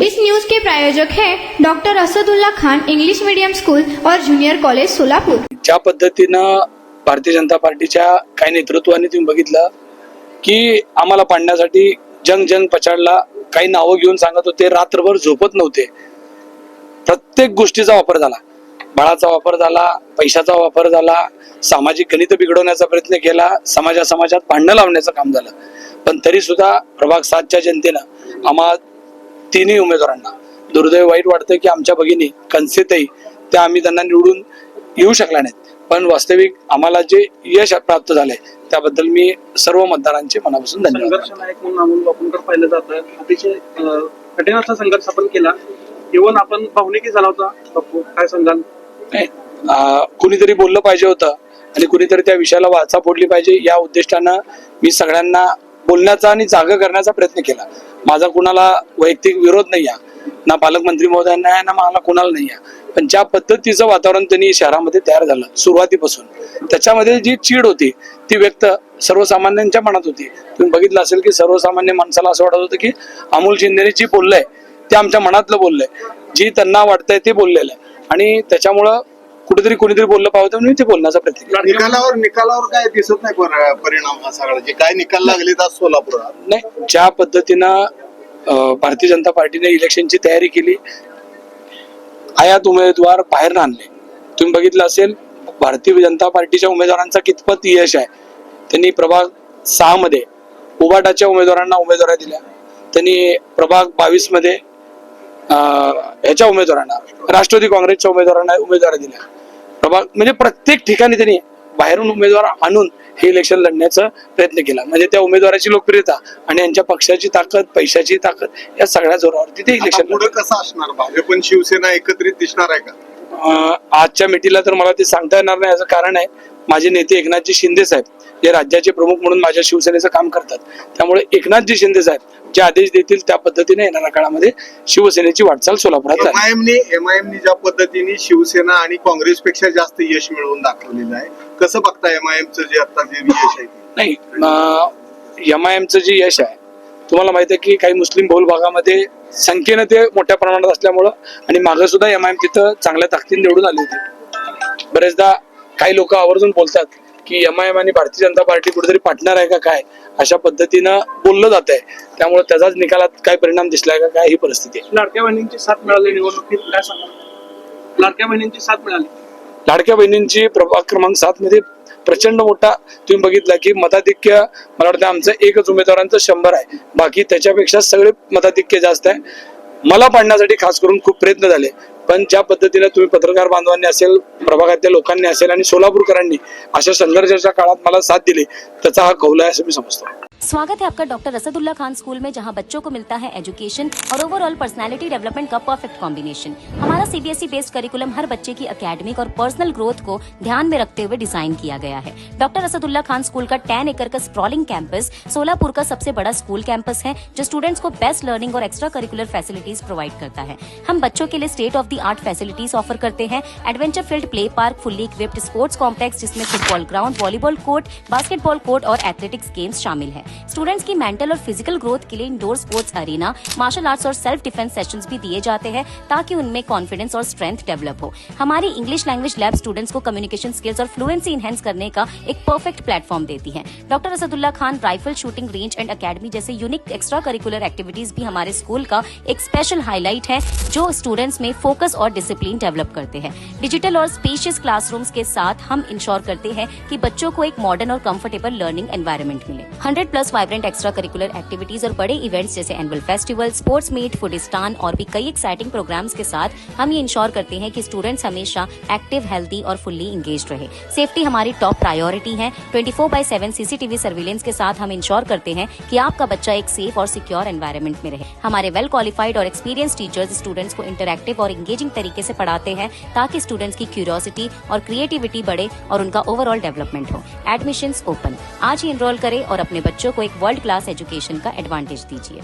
इस news के प्रायोजक हैं doctor Asadullah Khan English medium school और जूनियर कॉलेज सोलापूर। ज्या पद्धतीनं भारतीय जनता पार्टीच्या काही नेतृत्वाने तुम्ही बघितलं की आम्हाला पाडण्यासाठी जंग जंग पछाडला, काही नावं घेऊन सांगत होते, रात्रभर झोपत नव्हते। प्रत्येक गोष्टीचा वापर झाला, बळाचा वापर झाला, पैशाचा वापर झाला, सामाजिक गणित बिघडवण्याचा प्रयत्न केला, समाजात भांडण लावण्याचं काम झालं। पण तरी सुद्धा प्रभाग 7च्या जनतेनं आम्हा तिन्ही उमेदवारांना दुर्दैव वाईट वाटतं की आमच्या भगिनी कनसेताई त्या आम्ही त्यांना निवडून येऊ शकला नाहीत, पण वास्तविक आम्हाला जे यश प्राप्त झाले त्याबद्दल मी सर्व मतदारांचे मनापासून धन्यवाद। संघर्ष नायक म्हणून अमोल बापूंकर पाहिलं जातं, अतिशय कठीण असा संघर्ष आपण केला, इव्हन आपण भावनिकी झाला होता बापू, काय सांगाल? कुणीतरी बोललं पाहिजे होतं आणि कुणीतरी त्या विषयाला वाचा फोडली पाहिजे या उद्दिष्टानं मी सगळ्यांना बोलण्याचा आणि जागा करण्याचा प्रयत्न केला। माझा कुणाला वैयक्तिक विरोध नाही आहे, ना पालकमंत्री महोदयांना आहे ना मला कुणाला नाही आहे, पण ज्या पद्धतीचं वातावरण त्यांनी शहरामध्ये तयार झालं सुरुवातीपासून, त्याच्यामध्ये जी चीड होती ती व्यक्त सर्वसामान्यांच्या मनात होती। तुम्ही बघितलं असेल की सर्वसामान्य माणसाला असं वाटत होतं की अमोल शिंदेने जी बोललंय ते आमच्या मनातलं बोललंय, जी त्यांना वाटतंय ते बोललेलं आहे आणि त्याच्यामुळं कुठेतरी कोणीतरी बोललं पाहिजे म्हणून ते बोलण्याचा प्रयत्न केला। निकालावर काय दिसत नाही परिणाम हा सगळा, जे काय निकाल लागले तर सोलापुरात नाही, ज्या पद्धतीनं भारतीय जनता पार्टीने इलेक्शनची तयारी केली, आयात उमेदवार बाहेर आणले, तुम्ही बघितलं असेल भारतीय जनता पार्टीच्या उमेदवारांचा कितपत यश आहे। त्यांनी प्रभाग 6 मध्ये उबाटाच्या उमेदवारांना उमेदवारी दिल्या, त्यांनी प्रभाग 22 मध्ये ह्याच्या उमेदवारांना राष्ट्रवादी काँग्रेसच्या उमेदवारांना उमेदवारी दिल्या। प्रभाग म्हणजे प्रत्येक ठिकाणी त्यांनी बाहेरून उमेदवार आणून हे इलेक्शन लढण्याचा प्रयत्न केला, म्हणजे त्या उमेदवाराची लोकप्रियता आणि यांच्या पक्षाची ताकद, पैशाची ताकद या सगळ्या जोरावरती ते इलेक्शन पुढे कसं असणार? भाजप आणि शिवसेना एकत्रित दिसणार आहे का आजच्या मिटिंगला? तर मला ते सांगता येणार नाही, याचं कारण आहे माझे नेते एकनाथजी शिंदे साहेब जे राज्याचे प्रमुख म्हणून माझ्या शिवसेनेचं काम करतात, त्यामुळे एकनाथजी शिंदे साहेब जे आदेश देतील त्या पद्धतीने येणाऱ्या काळामध्ये शिवसेनेची वाटचाल सोलापुरात एमआयएमनी ज्या पद्धतीने शिवसेना आणि काँग्रेसपेक्षा जास्त यश मिळवून दाखवलेलं आहे, कसं बघता एमआयएमचं जे आता जे यश आहे? नाही, एमआयएमचं जे यश आहे तुम्हाला माहिती आहे की काही मुस्लिम बहुल भागामध्ये संख्येनं ते मोठ्या प्रमाणात असल्यामुळं आणि मागे सुद्धा एमआयएम तिथं चांगल्या ताकदीने निवडून आली होती। बरेचदा काही लोक आवर्जून बोलतात की एमआयएम आणि भारतीय जनता पार्टी कुठेतरी पार्टनर आहे का काय, अशा पद्धतीनं बोललं जात आहे, त्यामुळे त्याचाच निकालात काय परिणाम दिसलाय का काय ही परिस्थिती आहे। लाडक्या बहिणींची साथ मिळाली निवडणुकीत, काय सांगाल? लाडक्या बहिणींची साथ मिळाली, लाडक्या बहिणींची प्रभाग क्रमांक 7 मध्ये प्रचंड मोठा तुम्ही बघितला की मताधिक्य मला वाटतं आमचं एकच उमेदवारांचं 100 आहे, बाकी त्याच्यापेक्षा सगळे मताधिक्य जास्त आहे। मला पाडण्यासाठी खास करून खूप प्रयत्न झाले, पण ज्या पद्धतीने तुम्ही पत्रकार बांधवांनी असेल, प्रभागातल्या लोकांनी असेल आणि सोलापूरकरांनी अशा संघर्षाच्या काळात मला साथ दिली, त्याचा हा कौल आहे असं मी समजतो। स्वागत है आपका डॉक्टर असदुल्ला खान स्कूल में, जहां बच्चों को मिलता है एजुकेशन और ओवरऑल पर्सनालिटी डेवलपमेंट का परफेक्ट कॉम्बिनेशन। हमारा सीबीएसई बेस्ड करिकुलम हर बच्चे की एकेडमिक और पर्सनल ग्रोथ को ध्यान में रखते हुए डिजाइन किया गया है। डॉक्टर असदुल्ला खान स्कूल का 10 एकड़ का स्प्रॉलिंग कैंपस सोलापुर का सबसे बड़ा स्कूल कैंपस है, जो स्टूडेंट्स को बेस्ट लर्निंग और एक्स्ट्रा करिकुलर फैसिलिटीज प्रोवाइड करता है। हम बच्चों के लिए state of the art facilities offer करते हैं, adventure field play park, fully equipped sports complex जिसमें football ground, volleyball court, basketball court और एथलेटिक्स गेम्स शामिल है। स्टूडेंट्स की मेंटल और फिजिकल ग्रोथ के लिए indoor sports arena, martial arts और सेल्फ डिफेंस सेशंस भी दिए जाते हैं, ताकि उनमें कॉन्फिडेंस और स्ट्रेंथ डेवलप हो। हमारी इंग्लिश लैंग्वेज लैब स्टूडेंट्स को कम्युनिकेशन स्किल्स और फ्लुएंसी इनहेंस करने का एक परफेक्ट प्लेटफॉर्म देती है। Doctor Asadullah Khan rifle shooting range end academy जैसे यूनिक एक्स्ट्रा करिकुलर एक्टिविटीज भी हमारे स्कूल का एक स्पेशल हाईलाइट है, जो स्टूडेंट्स में फोकस और डिसिप्लिन डेवलप करते हैं। डिजिटल और स्पेशियस क्लासरूम्स के साथ हम इंश्योर करते हैं कि बच्चों को एक मॉडर्न और कंफर्टेबल लर्निंग एनवायरनमेंट मिले। 100+ वाइब्रेंट एक्स्ट्रा करिकुलर एक्टिविटीज और बड़े इवेंट्स जैसे एनुअल फेस्टिवल, स्पोर्ट्स मीट, फूडिस्तान और भी कई एक्साइटिंग प्रोग्राम्स के साथ हम ये इंश्योर करते हैं कि स्टूडेंट्स हमेशा एक्टिव, हेल्दी और फुल्ली इंगेज्ड रहे। सेफ्टी हमारी टॉप प्रायोरिटी है। 24/7 सीसीटीवी सर्विलेंस के साथ हम इंश्योर करते हैं कि आपका बच्चा एक सेफ और सिक्योर एनवायरनमेंट में रहे। हमारे वेल क्वालिफाइड और एक्सपीरियंस टीचर्स स्टूडेंट्स को इंटरैक्टिव और इंगेजिंग तरीके से पढ़ाते हैं, ताकि स्टूडेंट्स की क्यूरियोसिटी और क्रिएटिविटी बढ़े और उनका ओवरऑल डेवलपमेंट हो। एडमिशंस ओपन, आज ही एनरोल करें और अपने बच्चों को एक वर्ल्ड क्लास एजुकेशन का एडवांटेज दीजिए।